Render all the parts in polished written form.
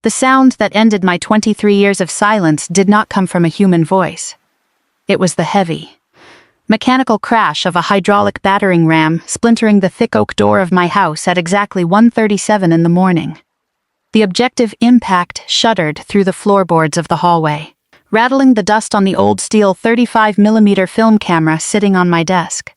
The sound that ended my 23 years of silence did not come from a human voice. It was the heavy, mechanical crash of a hydraulic battering ram splintering the thick oak door of my house at exactly 1:37 in the morning. The objective impact shuddered through the floorboards of the hallway, rattling the dust on the old steel 35mm film camera sitting on my desk.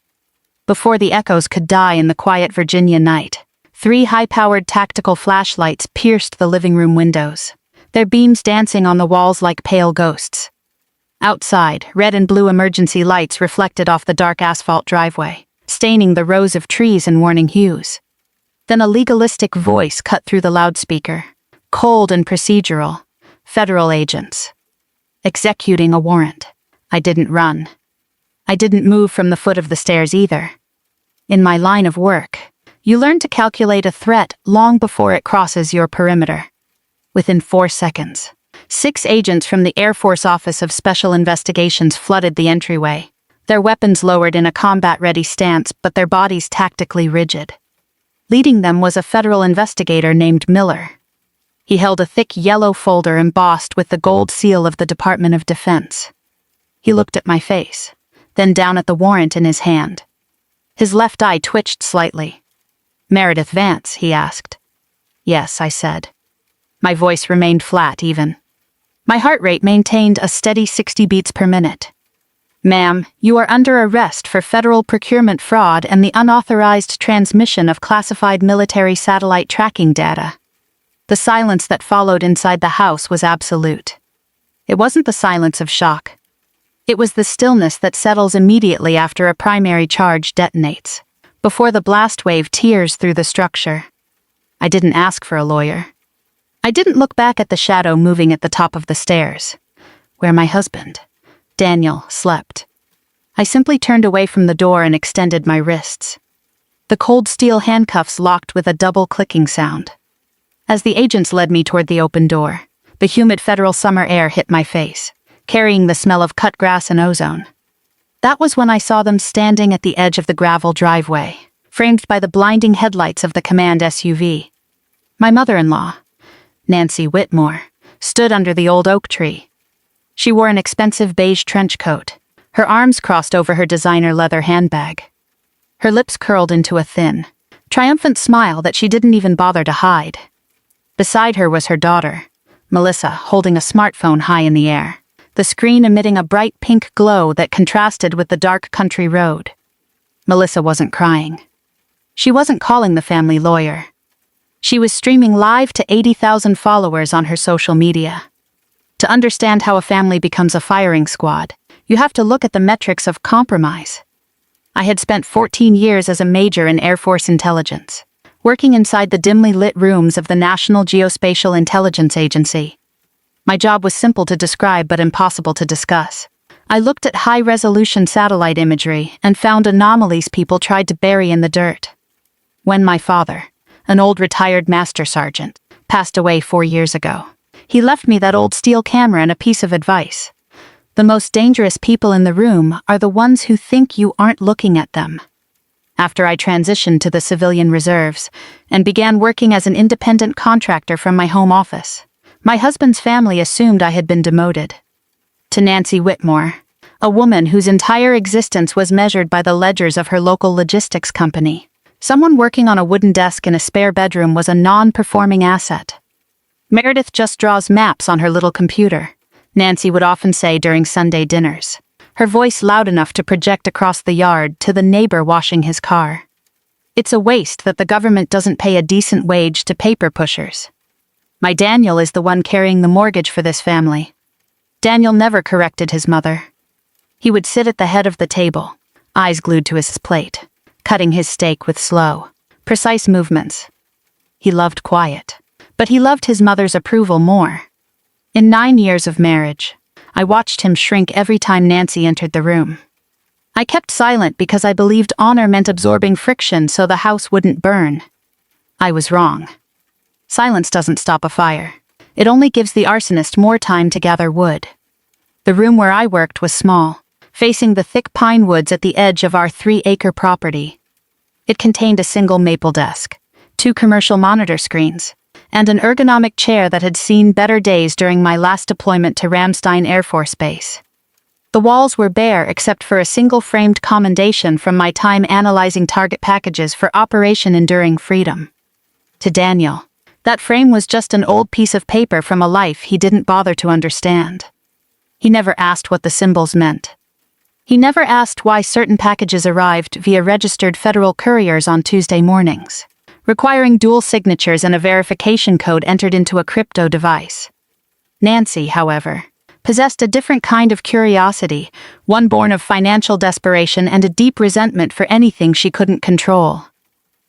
Before the echoes could die in the quiet Virginia night, 3 high-powered tactical flashlights pierced the living room windows, their beams dancing on the walls like pale ghosts. Outside, red and blue emergency lights reflected off the dark asphalt driveway, staining the rows of trees in warning hues. Then a legalistic voice cut through the loudspeaker, cold and procedural. Federal agents. Executing a warrant. I didn't run. I didn't move from the foot of the stairs either. In my line of work, you learn to calculate a threat long before it crosses your perimeter. Within 4 seconds, 6 agents from the Air Force Office of Special Investigations flooded the entryway, their weapons lowered in a combat-ready stance but their bodies tactically rigid. Leading them was a federal investigator named Miller. He held a thick yellow folder embossed with the gold seal of the Department of Defense. He looked at my face, then down at the warrant in his hand. His left eye twitched slightly. "Meredith Vance?" he asked. "Yes," I said. My voice remained flat even. My heart rate maintained a steady 60 beats per minute. "Ma'am, you are under arrest for federal procurement fraud and the unauthorized transmission of classified military satellite tracking data." The silence that followed inside the house was absolute. It wasn't the silence of shock. It was the stillness that settles immediately after a primary charge detonates, before the blast wave tears through the structure. I didn't ask for a lawyer. I didn't look back at the shadow moving at the top of the stairs, where my husband, Daniel, slept. I simply turned away from the door and extended my wrists. The cold steel handcuffs locked with a double clicking sound. As the agents led me toward the open door, the humid federal summer air hit my face, carrying the smell of cut grass and ozone. That was when I saw them standing at the edge of the gravel driveway, framed by the blinding headlights of the command SUV. My mother-in-law, Nancy Whitmore, stood under the old oak tree. She wore an expensive beige trench coat, her arms crossed over her designer leather handbag. Her lips curled into a thin, triumphant smile that she didn't even bother to hide. Beside her was her daughter, Melissa, holding a smartphone high in the air, the screen emitting a bright pink glow that contrasted with the dark country road. Melissa wasn't crying. She wasn't calling the family lawyer. She was streaming live to 80,000 followers on her social media. To understand how a family becomes a firing squad, you have to look at the metrics of compromise. I had spent 14 years as a major in Air Force intelligence, working inside the dimly lit rooms of the National Geospatial Intelligence Agency. My job was simple to describe but impossible to discuss. I looked at high-resolution satellite imagery and found anomalies people tried to bury in the dirt. When my father, an old retired master sergeant, passed away 4 years ago, he left me that old steel camera and a piece of advice. The most dangerous people in the room are the ones who think you aren't looking at them. After I transitioned to the civilian reserves and began working as an independent contractor from my home office, my husband's family assumed I had been demoted. To Nancy Whitmore, a woman whose entire existence was measured by the ledgers of her local logistics company, someone working on a wooden desk in a spare bedroom was a non-performing asset. "Meredith just draws maps on her little computer," Nancy would often say during Sunday dinners, her voice loud enough to project across the yard to the neighbor washing his car. "It's a waste that the government doesn't pay a decent wage to paper pushers. My Daniel is the one carrying the mortgage for this family." Daniel never corrected his mother. He would sit at the head of the table, eyes glued to his plate, cutting his steak with slow, precise movements. He loved quiet, but he loved his mother's approval more. In 9 years of marriage, I watched him shrink every time Nancy entered the room. I kept silent because I believed honor meant absorbing friction so the house wouldn't burn. I was wrong. Silence doesn't stop a fire. It only gives the arsonist more time to gather wood. The room where I worked was small, facing the thick pine woods at the edge of our 3-acre property. It contained a single maple desk, 2 commercial monitor screens, and an ergonomic chair that had seen better days during my last deployment to Ramstein Air Force Base. The walls were bare except for a single-framed commendation from my time analyzing target packages for Operation Enduring Freedom. To Daniel, that frame was just an old piece of paper from a life he didn't bother to understand. He never asked what the symbols meant. He never asked why certain packages arrived via registered federal couriers on Tuesday mornings, requiring dual signatures and a verification code entered into a crypto device. Nancy, however, possessed a different kind of curiosity, one born of financial desperation and a deep resentment for anything she couldn't control.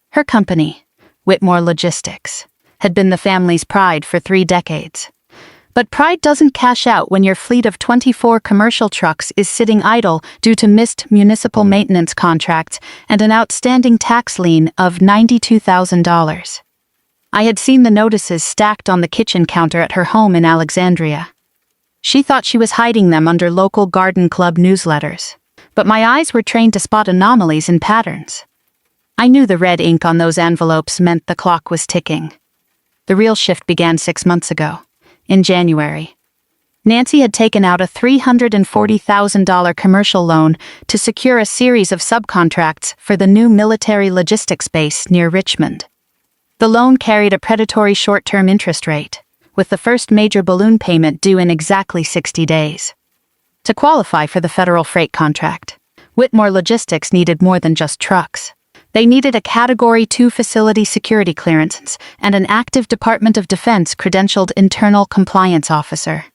Her company, Whitmore Logistics, had been the family's pride for 3 decades. But pride doesn't cash out when your fleet of 24 commercial trucks is sitting idle due to missed municipal maintenance contracts and an outstanding tax lien of $92,000. I had seen the notices stacked on the kitchen counter at her home in Alexandria. She thought she was hiding them under local garden club newsletters, but my eyes were trained to spot anomalies and patterns. I knew the red ink on those envelopes meant the clock was ticking. The real shift began 6 months ago, in January. Nancy had taken out a $340,000 commercial loan to secure a series of subcontracts for the new military logistics base near Richmond. The loan carried a predatory short-term interest rate, with the first major balloon payment due in exactly 60 days. To qualify for the federal freight contract, Whitmore Logistics needed more than just trucks. They needed a Category 2 facility security clearance and an active Department of Defense credentialed internal compliance officer.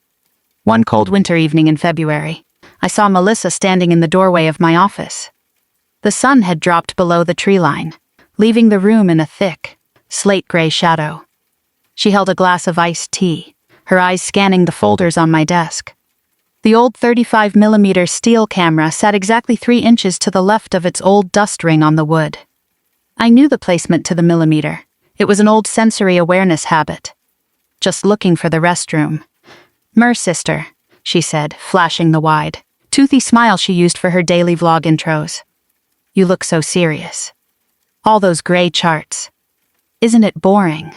One cold winter evening in February, I saw Melissa standing in the doorway of my office. The sun had dropped below the tree line, leaving the room in a thick, slate-gray shadow. She held a glass of iced tea, her eyes scanning the folders on my desk. The old 35mm steel camera sat exactly 3 inches to the left of its old dust ring on the wood. I knew the placement to the millimeter. It was an old sensory awareness habit. Just looking for the restroom. Sister," she said, flashing the wide, toothy smile she used for her daily vlog intros. "You look so serious. All those gray charts. Isn't it boring?"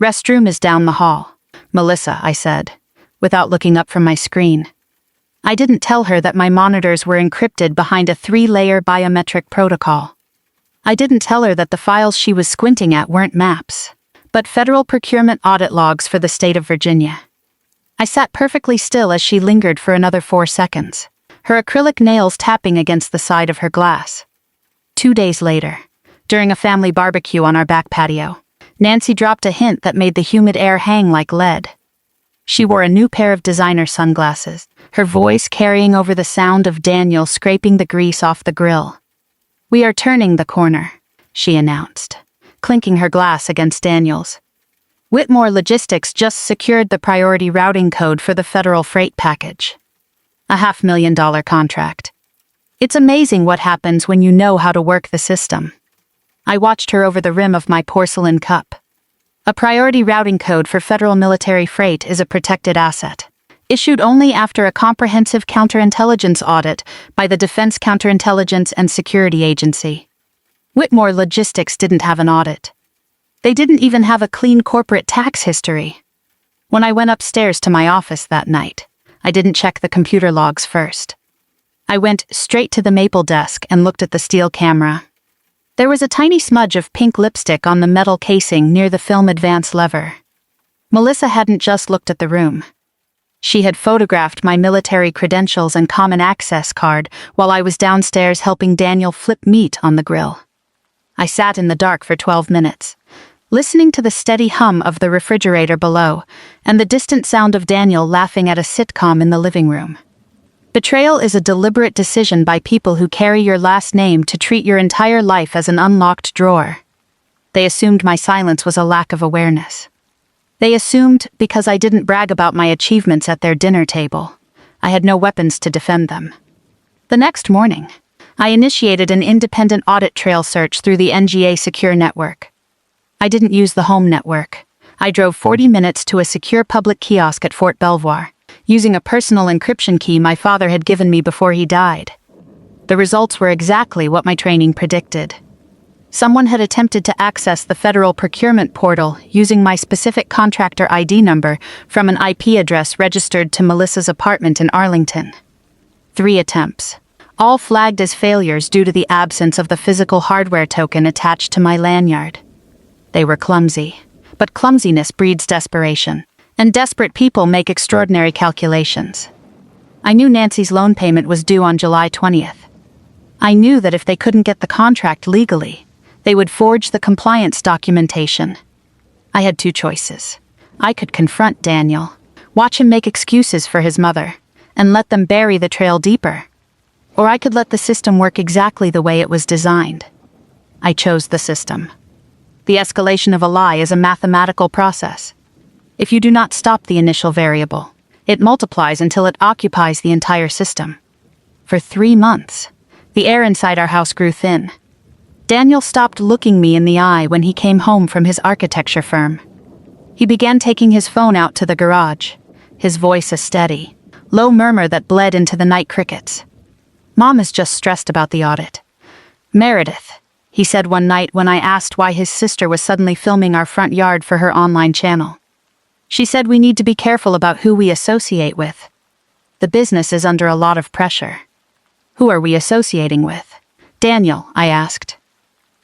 "Restroom is down the hall, Melissa," I said, without looking up from my screen. I didn't tell her that my monitors were encrypted behind a 3-layer biometric protocol. I didn't tell her that the files she was squinting at weren't maps, but federal procurement audit logs for the state of Virginia. I sat perfectly still as she lingered for another 4 seconds, her acrylic nails tapping against the side of her glass. 2 days later, during a family barbecue on our back patio, Nancy dropped a hint that made the humid air hang like lead. She wore a new pair of designer sunglasses, her voice carrying over the sound of Daniel scraping the grease off the grill. "We are turning the corner," she announced, clinking her glass against Daniel's. "Whitmore Logistics just secured the priority routing code for the federal freight package. A $500,000 contract. It's amazing what happens when you know how to work the system." I watched her over the rim of my porcelain cup. A priority routing code for federal military freight is a protected asset, issued only after a comprehensive counterintelligence audit by the Defense Counterintelligence and Security Agency. Whitmore Logistics didn't have an audit. They didn't even have a clean corporate tax history. When I went upstairs to my office that night, I didn't check the computer logs first. I went straight to the maple desk and looked at the steel camera. There was a tiny smudge of pink lipstick on the metal casing near the film advance lever. Melissa hadn't just looked at the room. She had photographed my military credentials and common access card while I was downstairs helping Daniel flip meat on the grill. I sat in the dark for 12 minutes, listening to the steady hum of the refrigerator below and the distant sound of Daniel laughing at a sitcom in the living room. Betrayal is a deliberate decision by people who carry your last name to treat your entire life as an unlocked drawer. They assumed my silence was a lack of awareness. They assumed because I didn't brag about my achievements at their dinner table, I had no weapons to defend them. The next morning, I initiated an independent audit trail search through the NGA Secure Network. I didn't use the home network. I drove 40 minutes to a secure public kiosk at Fort Belvoir, using a personal encryption key my father had given me before he died. The results were exactly what my training predicted. Someone had attempted to access the federal procurement portal using my specific contractor ID number from an IP address registered to Melissa's apartment in Arlington. 3 attempts, all flagged as failures due to the absence of the physical hardware token attached to my lanyard. They were clumsy, but clumsiness breeds desperation, and desperate people make extraordinary calculations. I knew Nancy's loan payment was due on July 20th. I knew that if they couldn't get the contract legally, they would forge the compliance documentation. I had 2 choices. I could confront Daniel, watch him make excuses for his mother, and let them bury the trail deeper. Or I could let the system work exactly the way it was designed. I chose the system. The escalation of a lie is a mathematical process. If you do not stop the initial variable, it multiplies until it occupies the entire system. For 3 months, the air inside our house grew thin. Daniel stopped looking me in the eye when he came home from his architecture firm. He began taking his phone out to the garage, his voice a steady, low murmur that bled into the night crickets. "Mom is just stressed about the audit. Meredith," he said one night when I asked why his sister was suddenly filming our front yard for her online channel. "She said we need to be careful about who we associate with. The business is under a lot of pressure." "Who are we associating with?" "Daniel," I asked.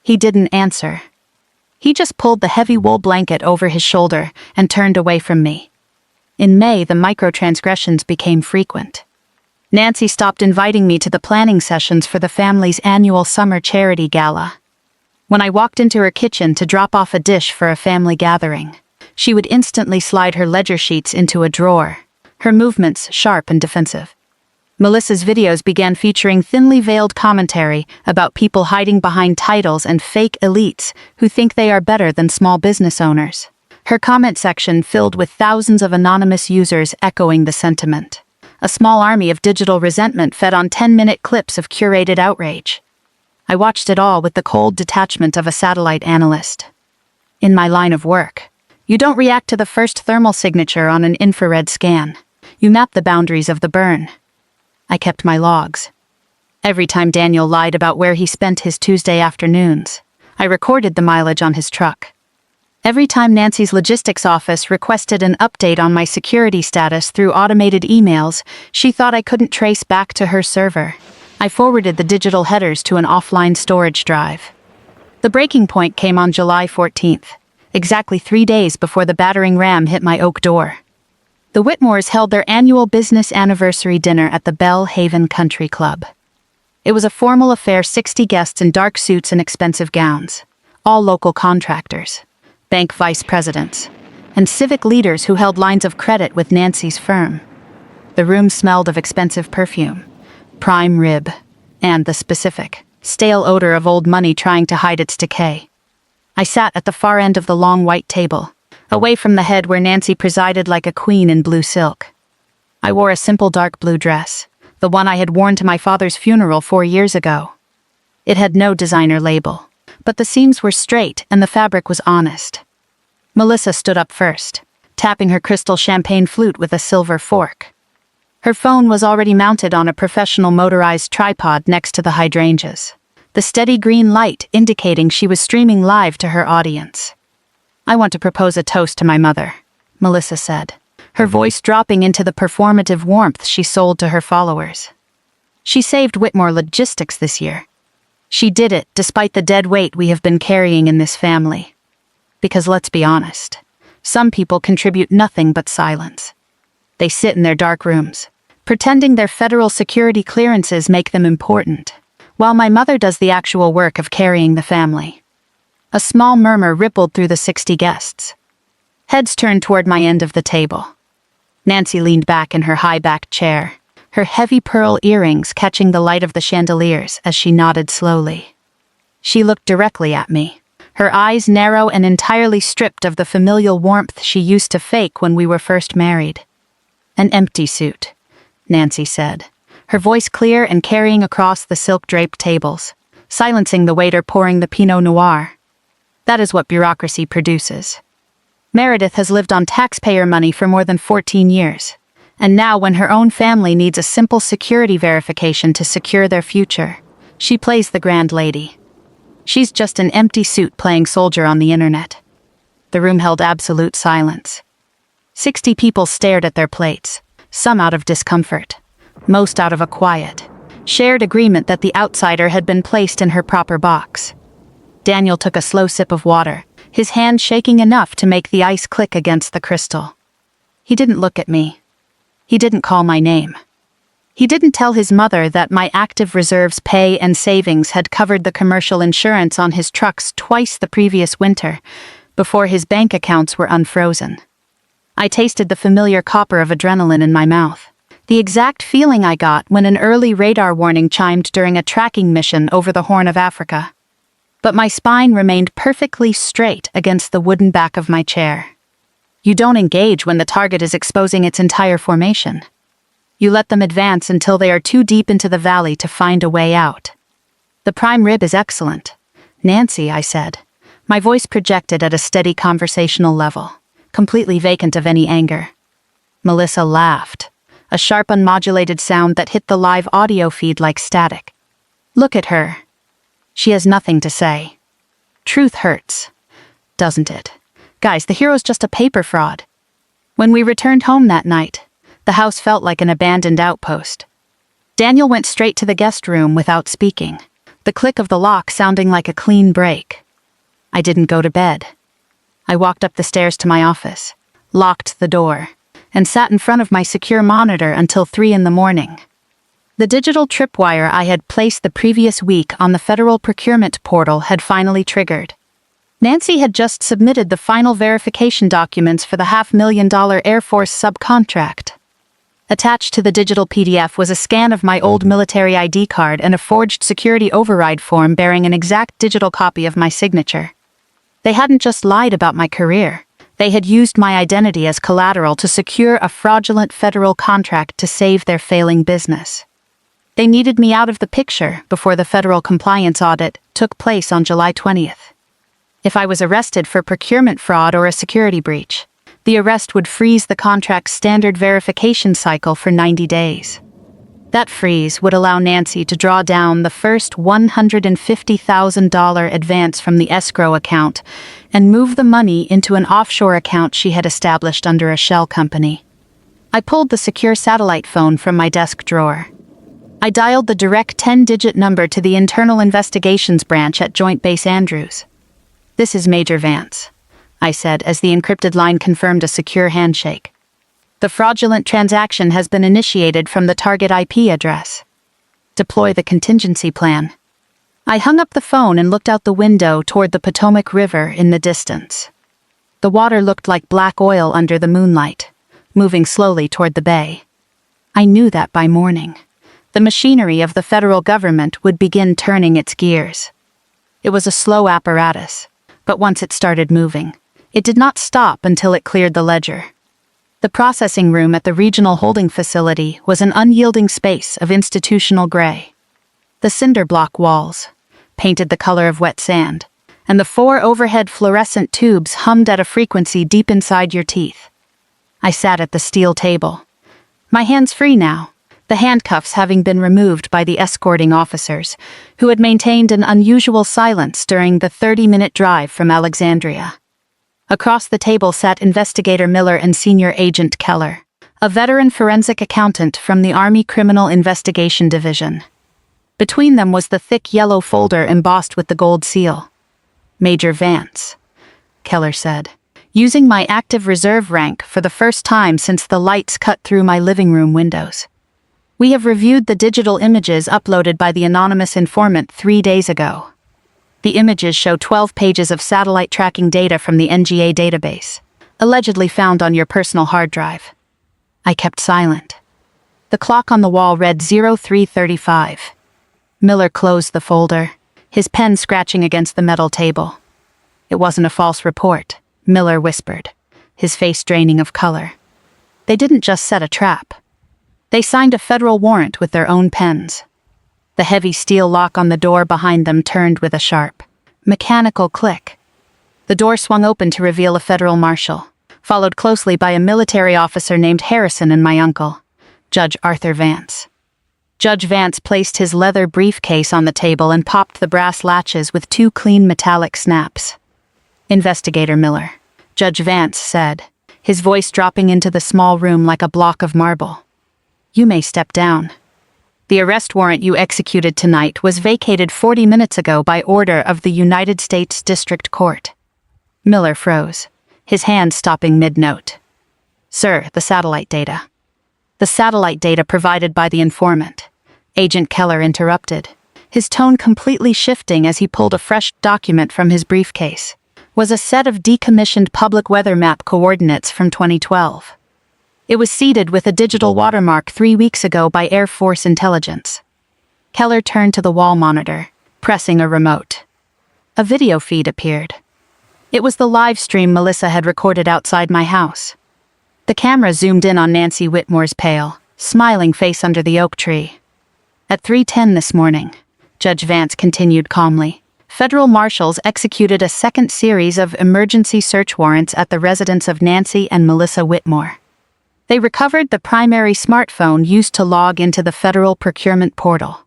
He didn't answer. He just pulled the heavy wool blanket over his shoulder and turned away from me. In May, the microtransgressions became frequent. Nancy stopped inviting me to the planning sessions for the family's annual summer charity gala. When I walked into her kitchen to drop off a dish for a family gathering, she would instantly slide her ledger sheets into a drawer, her movements sharp and defensive. Melissa's videos began featuring thinly veiled commentary about people hiding behind titles and fake elites who think they are better than small business owners. Her comment section filled with thousands of anonymous users echoing the sentiment. A small army of digital resentment fed on 10-minute clips of curated outrage. I watched it all with the cold detachment of a satellite analyst. In my line of work, you don't react to the first thermal signature on an infrared scan. You map the boundaries of the burn. I kept my logs. Every time Daniel lied about where he spent his Tuesday afternoons, I recorded the mileage on his truck. Every time Nancy's logistics office requested an update on my security status through automated emails she thought I couldn't trace back to her server, I forwarded the digital headers to an offline storage drive. The breaking point came on July 14th, exactly 3 days before the battering ram hit my oak door. The Whitmores held their annual business anniversary dinner at the Belle Haven Country Club. It was a formal affair, 60 guests in dark suits and expensive gowns, all local contractors, bank vice presidents, and civic leaders who held lines of credit with Nancy's firm. The room smelled of expensive perfume, prime rib, and the specific, stale odor of old money trying to hide its decay. I sat at the far end of the long white table, away from the head where Nancy presided like a queen in blue silk. I wore a simple dark blue dress, the one I had worn to my father's funeral 4 years ago. It had no designer label, but the seams were straight and the fabric was honest. Melissa stood up first, tapping her crystal champagne flute with a silver fork. Her phone was already mounted on a professional motorized tripod next to the hydrangeas, the steady green light indicating she was streaming live to her audience. "I want to propose a toast to my mother," Melissa said, her voice dropping into the performative warmth she sold to her followers. "She saved Whitmore Logistics this year. She did it despite the dead weight we have been carrying in this family. Because let's be honest, some people contribute nothing but silence. They sit in their dark rooms, pretending their federal security clearances make them important, while my mother does the actual work of carrying the family." A small murmur rippled through the 60 guests. Heads turned toward my end of the table. Nancy leaned back in her high-backed chair, her heavy pearl earrings catching the light of the chandeliers as she nodded slowly. She looked directly at me, her eyes narrow and entirely stripped of the familial warmth she used to fake when we were first married. "An empty suit," Nancy said, her voice clear and carrying across the silk-draped tables, silencing the waiter pouring the Pinot Noir. "That is what bureaucracy produces. Meredith has lived on taxpayer money for more than 14 years, and now when her own family needs a simple security verification to secure their future, she plays the grand lady. She's just an empty suit playing soldier on the internet." The room held absolute silence. 60 people stared at their plates, some out of discomfort, most out of a quiet, shared agreement that the outsider had been placed in her proper box. Daniel took a slow sip of water, his hand shaking enough to make the ice click against the crystal. He didn't look at me. He didn't call my name. He didn't tell his mother that my active reserves pay and savings had covered the commercial insurance on his trucks twice the previous winter, before his bank accounts were unfrozen. I tasted the familiar copper of adrenaline in my mouth, the exact feeling I got when an early radar warning chimed during a tracking mission over the Horn of Africa. But my spine remained perfectly straight against the wooden back of my chair. You don't engage when the target is exposing its entire formation. You let them advance until they are too deep into the valley to find a way out. "The prime rib is excellent. Nancy," I said, my voice projected at a steady conversational level, completely vacant of any anger. Melissa laughed, a sharp unmodulated sound that hit the live audio feed like static. "Look at her. She has nothing to say. Truth hurts, doesn't it? Guys, the hero's just a paper fraud." When we returned home that night, the house felt like an abandoned outpost. Daniel went straight to the guest room without speaking, the click of the lock sounding like a clean break. I didn't go to bed. I walked up the stairs to my office, locked the door, and sat in front of my secure monitor until 3 in the morning. The digital tripwire I had placed the previous week on the federal procurement portal had finally triggered. Nancy had just submitted the final verification documents for the $500,000 Air Force subcontract. Attached to the digital PDF was a scan of my old military ID card and a forged security override form bearing an exact digital copy of my signature. They hadn't just lied about my career. They had used my identity as collateral to secure a fraudulent federal contract to save their failing business. They needed me out of the picture before the federal compliance audit took place on July 20th. If I was arrested for procurement fraud or a security breach, the arrest would freeze the contract's standard verification cycle for 90 days. That freeze would allow Nancy to draw down the first $150,000 advance from the escrow account and move the money into an offshore account she had established under a shell company. I pulled the secure satellite phone from my desk drawer. I dialed the direct 10-digit number to the Internal Investigations Branch at Joint Base Andrews. "This is Major Vance," I said as the encrypted line confirmed a secure handshake. "The fraudulent transaction has been initiated from the target IP address. Deploy the contingency plan." I hung up the phone and looked out the window toward the Potomac River in the distance. The water looked like black oil under the moonlight, moving slowly toward the bay. I knew that by morning, the machinery of the federal government would begin turning its gears. It was a slow apparatus, but once it started moving, it did not stop until it cleared the ledger. The processing room at the regional holding facility was an unyielding space of institutional gray. The cinder block walls, painted the color of wet sand, and the 4 overhead fluorescent tubes hummed at a frequency deep inside your teeth. I sat at the steel table, my hands free now, the handcuffs having been removed by the escorting officers, who had maintained an unusual silence during the 30-minute drive from Alexandria. Across the table sat Investigator Miller and Senior Agent Keller, a veteran forensic accountant from the Army Criminal Investigation Division. Between them was the thick yellow folder embossed with the gold seal. "Major Vance," Keller said, using my active reserve rank for the first time since the lights cut through my living room windows. "We have reviewed the digital images uploaded by the anonymous informant 3 days ago. The images show 12 pages of satellite tracking data from the NGA database, allegedly found on your personal hard drive." I kept silent. The clock on the wall read 03:35. Miller closed the folder, his pen scratching against the metal table. "It wasn't a false report," Miller whispered, his face draining of color. "They didn't just set a trap. They signed a federal warrant with their own pens." The heavy steel lock on the door behind them turned with a sharp, mechanical click. The door swung open to reveal a federal marshal, followed closely by a military officer named Harrison and my uncle, Judge Arthur Vance. Judge Vance placed his leather briefcase on the table and popped the brass latches with 2 clean metallic snaps. "Investigator Miller," Judge Vance said, his voice dropping into the small room like a block of marble. "You may step down. The arrest warrant you executed tonight was vacated 40 minutes ago by order of the United States District Court." Miller froze, his hand stopping mid-note. "Sir, the satellite data." "The satellite data provided by the informant," Agent Keller interrupted, his tone completely shifting as he pulled a fresh document from his briefcase, was a set of decommissioned public weather map coordinates from 2012. It was seeded with a digital watermark 3 weeks ago by Air Force Intelligence. Keller turned to the wall monitor, pressing a remote. A video feed appeared. It was the live stream Melissa had recorded outside my house. The camera zoomed in on Nancy Whitmore's pale, smiling face under the oak tree. "At 3:10 this morning," Judge Vance continued calmly, "federal marshals executed a second series of emergency search warrants at the residence of Nancy and Melissa Whitmore. They recovered the primary smartphone used to log into the federal procurement portal.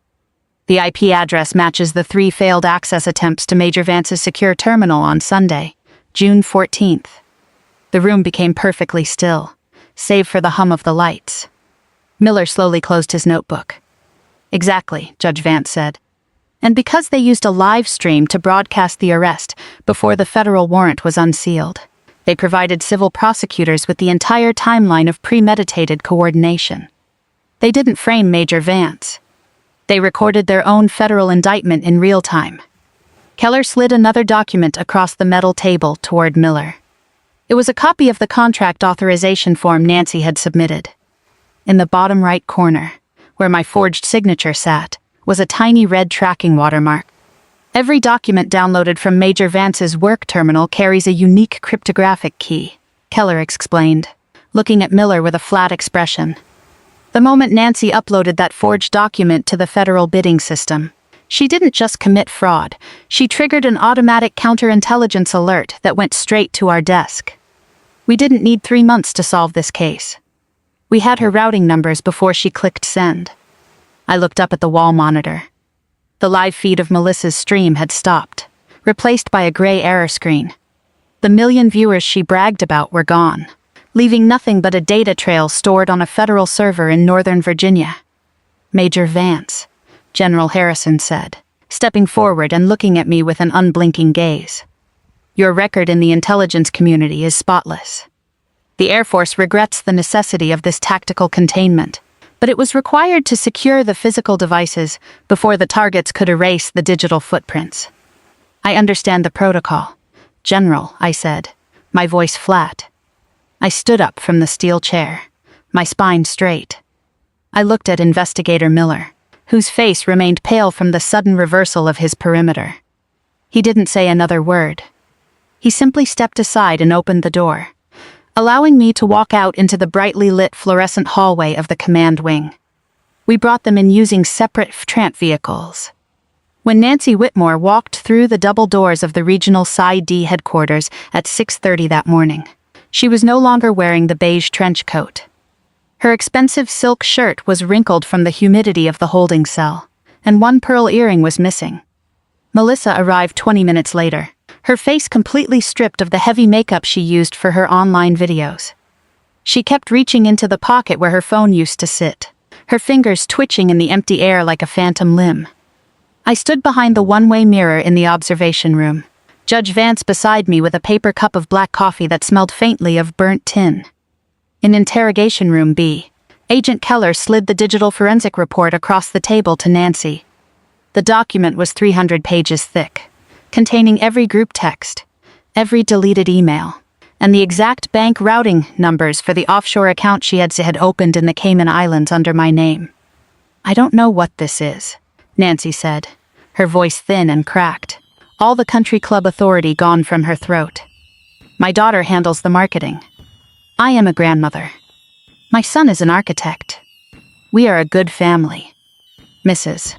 The IP address matches the 3 failed access attempts to Major Vance's secure terminal on Sunday, June 14th. The room became perfectly still, save for the hum of the lights. Miller slowly closed his notebook. "Exactly," Judge Vance said. "And because they used a live stream to broadcast the arrest before the federal warrant was unsealed, they provided civil prosecutors with the entire timeline of premeditated coordination. They didn't frame Major Vance. They recorded their own federal indictment in real time." Keller slid another document across the metal table toward Miller. It was a copy of the contract authorization form Nancy had submitted. In the bottom right corner, where my forged signature sat, was a tiny red tracking watermark. "Every document downloaded from Major Vance's work terminal carries a unique cryptographic key," Keller explained, looking at Miller with a flat expression. "The moment Nancy uploaded that forged document to the federal bidding system, she didn't just commit fraud, she triggered an automatic counterintelligence alert that went straight to our desk. We didn't need 3 months to solve this case. We had her routing numbers before she clicked send." I looked up at the wall monitor. The live feed of Melissa's stream had stopped, replaced by a gray error screen. The million viewers she bragged about were gone, leaving nothing but a data trail stored on a federal server in Northern Virginia. "Major Vance," General Harrison said, stepping forward and looking at me with an unblinking gaze. "Your record in the intelligence community is spotless. The Air Force regrets the necessity of this tactical containment, but it was required to secure the physical devices before the targets could erase the digital footprints." "I understand the protocol, General," I said, my voice flat. I stood up from the steel chair, my spine straight. I looked at Investigator Miller, whose face remained pale from the sudden reversal of his perimeter. He didn't say another word. He simply stepped aside and opened the door, allowing me to walk out into the brightly lit fluorescent hallway of the command wing. We brought them in using separate tramp vehicles. When Nancy Whitmore walked through the double doors of the regional Psi-D headquarters at 6:30 that morning, she was no longer wearing the beige trench coat. Her expensive silk shirt was wrinkled from the humidity of the holding cell, and one pearl earring was missing. Melissa arrived 20 minutes later, her face completely stripped of the heavy makeup she used for her online videos. She kept reaching into the pocket where her phone used to sit, her fingers twitching in the empty air like a phantom limb. I stood behind the one-way mirror in the observation room, Judge Vance beside me with a paper cup of black coffee that smelled faintly of burnt tin. In Interrogation Room B, Agent Keller slid the digital forensic report across the table to Nancy. The document was 300 pages thick, containing every group text, every deleted email, and the exact bank routing numbers for the offshore account she had opened in the Cayman Islands under my name. "I don't know what this is," Nancy said, her voice thin and cracked, all the country club authority gone from her throat. "My daughter handles the marketing. I am a grandmother. My son is an architect. We are a good family. Mrs.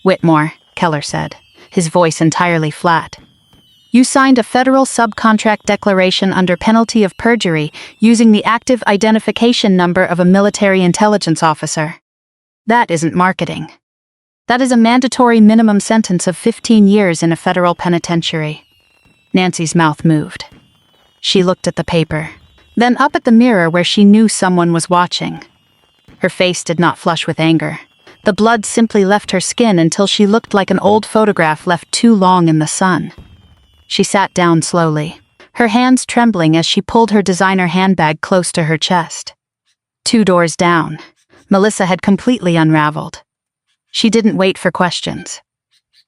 Whitmore," Keller said, his voice entirely flat. "You signed a federal subcontract declaration under penalty of perjury using the active identification number of a military intelligence officer. That isn't marketing. That is a mandatory minimum sentence of 15 years in a federal penitentiary. Nancy's mouth moved. She looked at the paper, then up at the mirror where she knew someone was watching. Her face did not flush with anger. The blood simply left her skin until she looked like an old photograph left too long in the sun. She sat down slowly, her hands trembling as she pulled her designer handbag close to her chest. 2 doors down, Melissa had completely unraveled. She didn't wait for questions.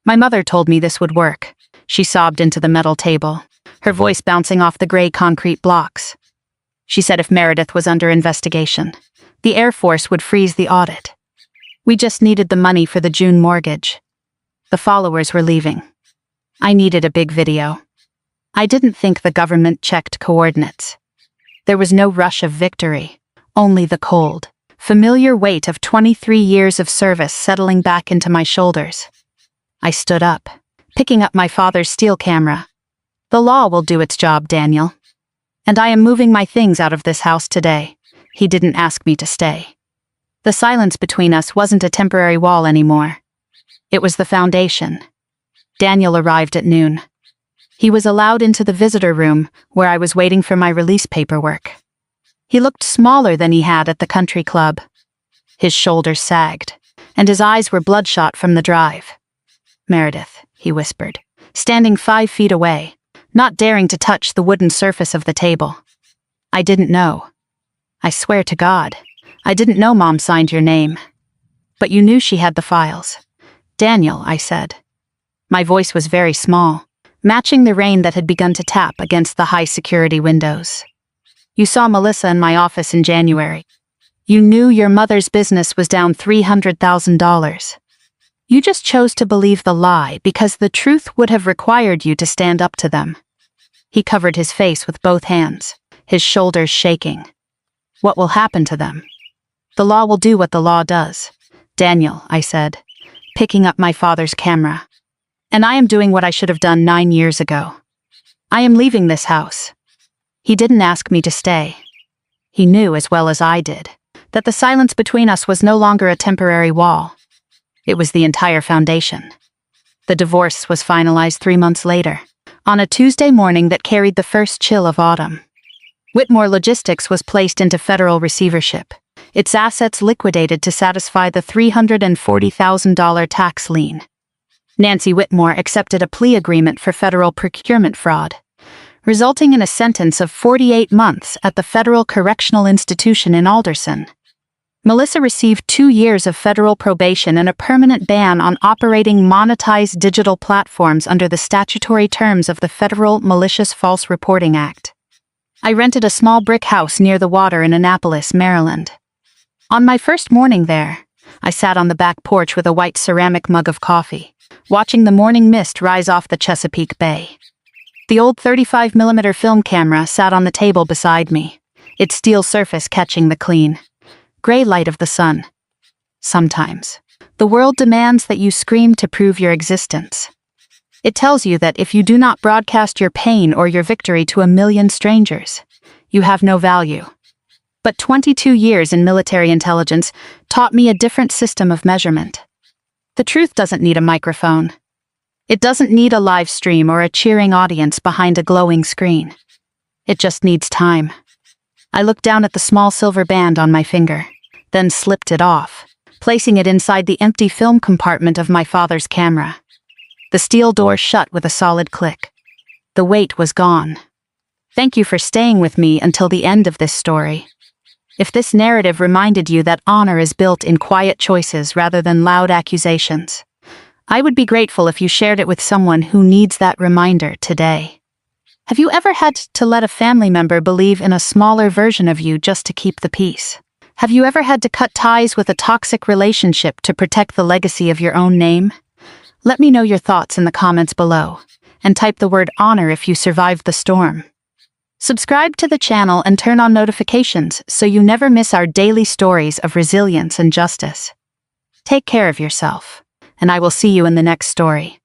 My mother told me this would work. She sobbed into the metal table, her voice bouncing off the gray concrete blocks. She said if Meredith was under investigation, the Air Force would freeze the audit. We just needed the money for the June mortgage. The followers were leaving. I needed a big video. I didn't think the government checked coordinates. There was no rush of victory, only the cold, familiar weight of 23 years of service settling back into my shoulders. I stood up, picking up my father's steel camera. The law will do its job, Daniel. And I am moving my things out of this house today. He didn't ask me to stay. The silence between us wasn't a temporary wall anymore. It was the foundation. Daniel arrived at noon. He was allowed into the visitor room, where I was waiting for my release paperwork. He looked smaller than he had at the country club. His shoulders sagged, and his eyes were bloodshot from the drive. "Meredith," he whispered, standing 5 feet away, not daring to touch the wooden surface of the table. "I didn't know. I swear to God, I didn't know Mom signed your name. But you knew she had the files." "Daniel," I said. My voice was very small, matching the rain that had begun to tap against the high-security windows. "You saw Melissa in my office in January. You knew your mother's business was down $300,000. You just chose to believe the lie because the truth would have required you to stand up to them." He covered his face with both hands, his shoulders shaking. "What will happen to them? The law will do what the law does." "Daniel," I said, picking up my father's camera. "And I am doing what I should have done 9 years ago. I am leaving this house." He didn't ask me to stay. He knew as well as I did that the silence between us was no longer a temporary wall. It was the entire foundation. The divorce was finalized 3 months later, on a Tuesday morning that carried the first chill of autumn. Whitmore Logistics was placed into federal receivership, its assets liquidated to satisfy the $340,000 tax lien. Nancy Whitmore accepted a plea agreement for federal procurement fraud, resulting in a sentence of 48 months at the Federal Correctional Institution in Alderson. Melissa received 2 years of federal probation and a permanent ban on operating monetized digital platforms under the statutory terms of the Federal Malicious False Reporting Act. I rented a small brick house near the water in Annapolis, Maryland. On my first morning there, I sat on the back porch with a white ceramic mug of coffee, watching the morning mist rise off the Chesapeake Bay. The old 35mm film camera sat on the table beside me, its steel surface catching the clean, gray light of the sun. Sometimes, the world demands that you scream to prove your existence. It tells you that if you do not broadcast your pain or your victory to a million strangers, you have no value. But 22 years in military intelligence taught me a different system of measurement. The truth doesn't need a microphone. It doesn't need a live stream or a cheering audience behind a glowing screen. It just needs time. I looked down at the small silver band on my finger, then slipped it off, placing it inside the empty film compartment of my father's camera. The steel door shut with a solid click. The weight was gone. Thank you for staying with me until the end of this story. If this narrative reminded you that honor is built in quiet choices rather than loud accusations, I would be grateful if you shared it with someone who needs that reminder today. Have you ever had to let a family member believe in a smaller version of you just to keep the peace? Have you ever had to cut ties with a toxic relationship to protect the legacy of your own name? Let me know your thoughts in the comments below, and type the word honor if you survived the storm. Subscribe to the channel and turn on notifications so you never miss our daily stories of resilience and justice. Take care of yourself, and I will see you in the next story.